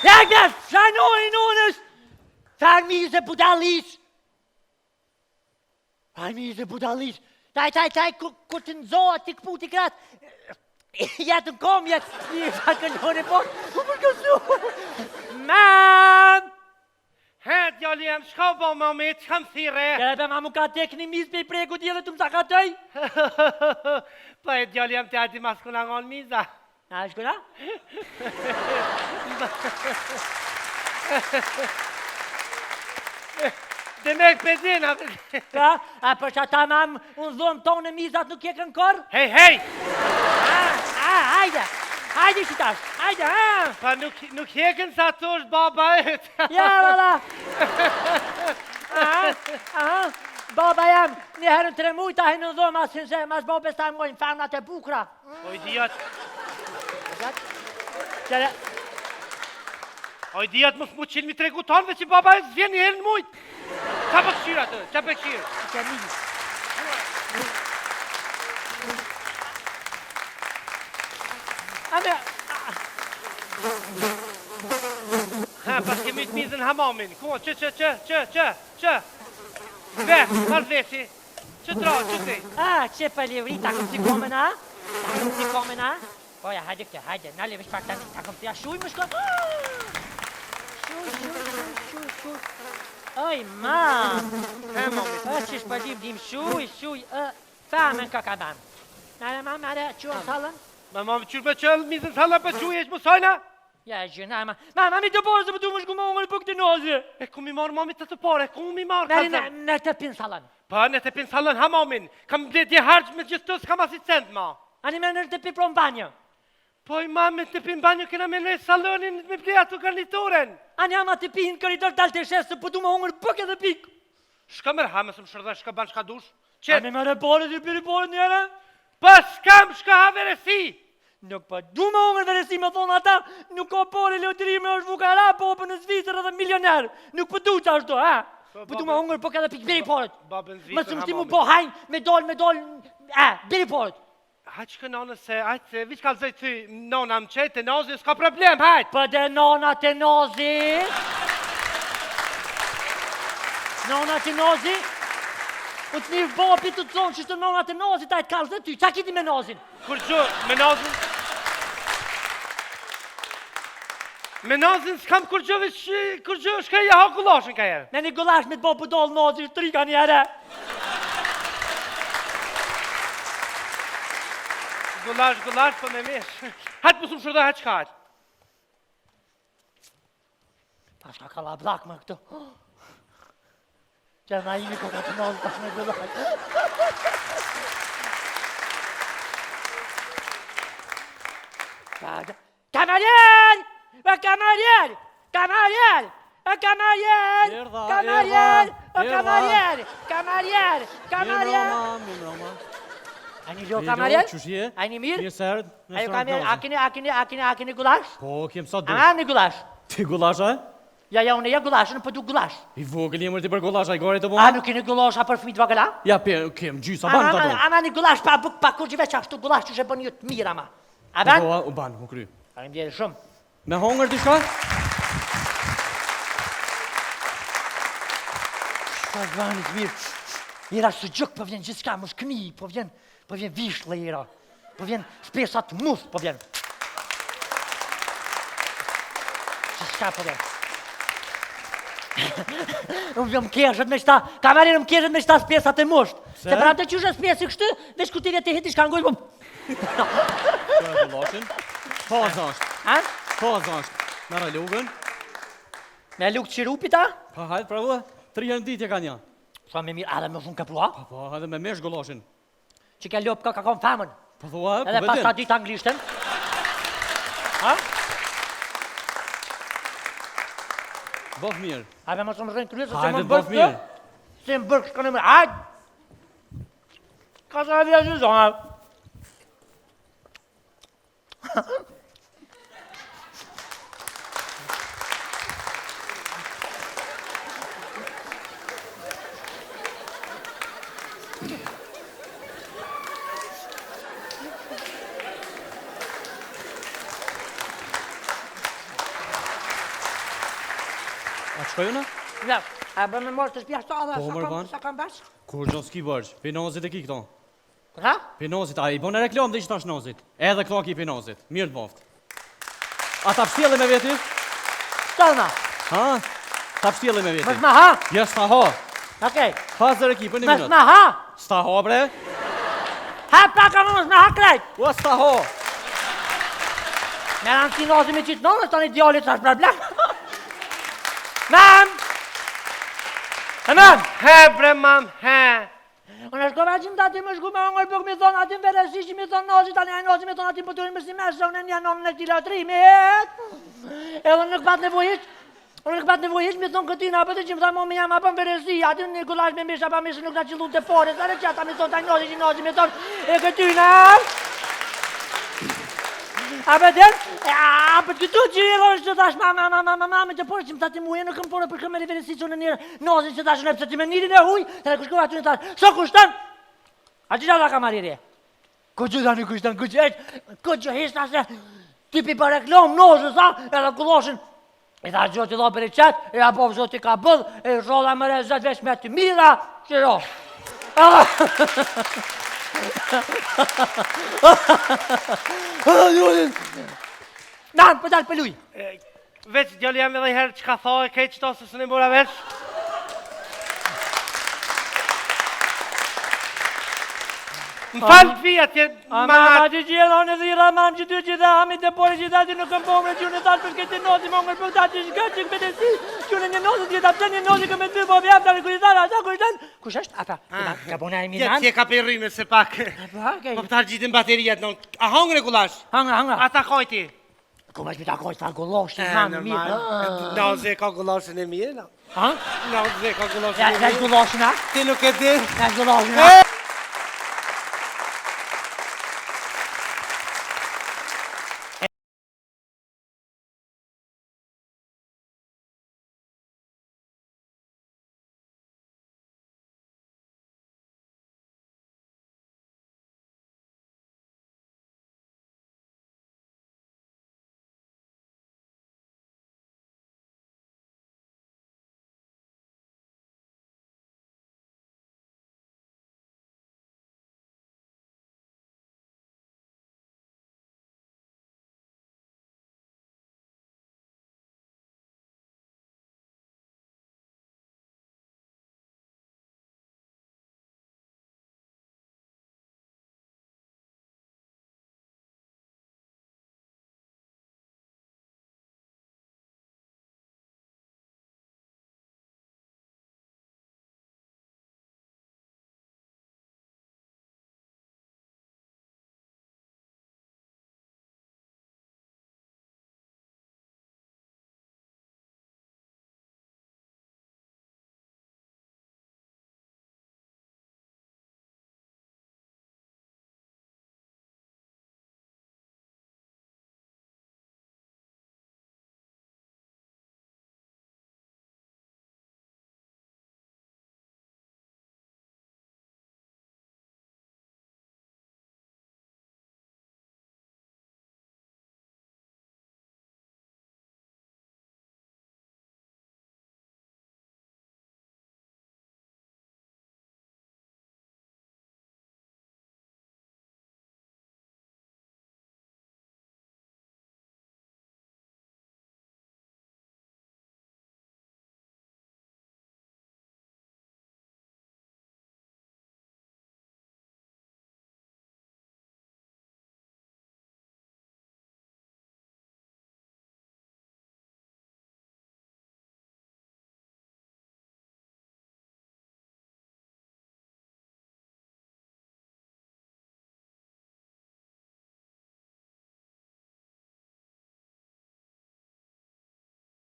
Jagnes, shanoj nunës! Farmize budalish! Farmize budalish! Taj, kur të nëzohet të këpu të kratë, jetë në kom, jetë një fakëllore po, u përgësu! Mam! He, djali jam, shka bo mami, që kam thire? Kërebe ma mu ka tek një mis për i pregu djele të më saka tëj? Pa e djali jam të ati mas kuna ngon miza. A, shkuna? Demek pedina. Ka, a për që ata mam, unë zonë tonë e mizat nuk je kënë korë? Hej! Hajde shitash, hajde, ha! Pa nuk heken sa të është baba e të. Ja, valla! Aha, baba jam, një herën 3 mujta he në dhomë, mas babes ta mojnë famnat e bukra. O idiot. Qere, O idiot, mos mu qilë mi tregu tonëve që baba e zvjen një herën mujtë. Qa për këshirë atë, qa për këshirë? që një. Ame, Ha, pas kemi të mizën hamamin. Ko, që? Ve, marrë veshi. Që tra, që ti? që për livri, ta këm si komena? Ta këm si komena? Poja, hajde këtë, hajde, në levish pak tani, ta këm si a shuj më shkot. Shuj. Oj, ma! Ha, mami. Qësh për livrim, shuj, famen ka ban. Nare, ma, mare, qërë salën? Ma mami, qërë me qëllë, mizën salla për quj, esh më sajna? Ja, gjëna, ma mi të porë se për du më shku më ungër për këtë nozë. E ku mi marë, mami, të pare, ku mi marë, Nari, kazëm? në të pinë salën. Pa, në të pinë salën, ha, mamin. Kam dhe harqë me gjithë të s'kam asistent, ma. Ani me nërë të pi pro në banjo. Po i mami, të pinë banjo, kena me nëjë salonin me ble ato garnituren. Ani ama të pi në koridor talë të shesë se për du më ungër për këtë pikë. Shka mërë ha, me së më shërda, shka ban, shka dush. Ani me repore të pi repore njëre. Pa, s'kam, shka ha veresi. Nuk pa du më ungër veresi me thonë ata, nuk ka pore leotirime është vukara, po për në Zvicër edhe milioner. Nuk për du që ashtu, ha? Për du më ungër për këtë pikë, beri porët. Më së më stimu po hajnë, me dollë, beri porët. Hajtë që nona se, hajtë, vish ka lëzëj ty, nona më qëjtë, të nozi, s'ka problem, hajtë. Për dhe nona të nozi. Nona të nozi. U të mirë bopi të zonë që shtë nona të nozi, ta e të kalës dhe ty, qa kiti me nozin? Kur që, me nozin? Me nozin s'kam kur që shka ja ha gullashën ka jere. Me një gullash me të bo pëdollë nozi, shtrika një herë. Gullash, po me mesh. Hajtë pësum shurda, hajtë qka hajtë. Pa shka ka la blak me këtu. Që na imi ko ka të nozë pas me gullash. Kamarjer! Kamarjer! Kamarjer! Kamarjer! Kamarjer! Kamarjer! Kamarjer! Ani lo kamarjer? Qëshje? Ani mirë? Mirë sërët? Ajo kamarjer, a keni gulash? Po, kem sa du. A, një gulash? Ti gulash, a? Ja, unë ja gulash, në përdu gulash. I vogël jemër ti për gulash, a i gore të A, bona? nuk keni gulash a për fëmit vogëla? Ja, kem gjysa, banë të do. Ama një gulash pa buk, pa kur gjithve që ashtu gulash që shë bën një të mirë ama. A Po, ban? u banë, më kry. Karim djerë shumë. Me hongër t'i shka? Shka zvanit mirë. Ira së gjëk, po vjen gjithë shka, më shkëni, po vjen vishle ira. Po vjen spesat mus, po vjen. Gjithë shka po vjen. Unë vjen më keshët me shta, kamerirë më keshët me shta spesat e musht. Se pra të qështë spesë kështë, veç ku tire të hiti shka ngojnë, po... Që e gulashin? Po, zasht. Ha? Po, zasht. Mera lugën. Me lukë qirupit, a? Pa, hajtë, pravu, 3 herë në ditë ka nja. Sa me mirë, edhe me shumë ka plua? Po, edhe me mesh gulashin. Që ke lopë ka kom famën. Po, thua, po, Edhe pas ta vedin. ditë anglishtën. Ha? Bof mirë. Hajde më shumë rënë kryesë, se Hajde, më bof bërë mirë. Se më bërë shkone më... Hajde! Ka sa e vjetë zonë. A të shkoj unë? Ja, a bë me morë të shpja shta dhe Po, mërë ban. sa kam bash? Kur gjon s'ki bërgj, pinozit e ki këto. Ha? Pinozit, a i bën e reklam dhe i qëtash nozit. Edhe këto ki pinozit, mirë të boft. A ta pështjeli me veti? Stalna, Ha? Ta pështjeli me veti? mësh ma ha? Ja, s'ta ha. Okej, Hazër e ki, për një mësh minut. ma ha? S'ta ha, bre? Ha paka më mësh ma ha krejt! Ua, s'ta ha. Me ranë si nozi me qitë nënë, tani djallit sa është problem. Mam! E mam! He, bre, mam, he. Unë është kova që më dati më shku me ongër për mi thonë atim veresi që mi thonë nozi, tani a nozi mi thonë atim për të më si mesë, unë një nonë në këti latrimit. Edhe nuk pat nevojit, unë nuk pat nevojit mi thonë këtina, për të që më tha mo mi jam apën veresi, atim një gullash me misha pa mishë nuk na qillu të fore, sa në qata mi thonë tani nozi që nozi mi thonë e këtina. A bëden? A për këtu që i rojsh që tash ma me të porë që më tati muje në këm porë për këmë e referenci që në njërë nozin që tash në pëse që me njërin e huj, e në kushkova që në tash, so kushtan? A që da kamariri? Ku që da në kushtan, ku që hishta se tipi për reklam nozën, sa, edhe kulloshin, i tha gjoti do për i qetë, e apov zoti ka bëdh, e shoda më rezet vesh me të mira, që ro. Nan, për dalë për luj. Veç djali jam edhe herë që ka thoi, kej qëto se së në mura veç. Më falë të fija tje, Ma që gjithë onë e dhira, mam që ty që dhe amit e pori që dati nuk këmë pomre që unë e talë për këtë nozi, më ngërë për ta që shka që këpete si, që unë një nozi që të një nozi këmë të po vjam të në kujtara, asa kujtan? Kush është? Apa, ka puna e minan? Tje ka për rrime se pak. Po pëtar gjitin baterijet, a hongre kulash? Hanga. Ata kojti? Ku me shpita kojtë ta gullosh, manë mirë. Nauze ka gulloshin e mirë, Ha? nauze ka gulloshin e Ja, mirë. gulloshina? Ti nuk e di? Ja, gulloshina?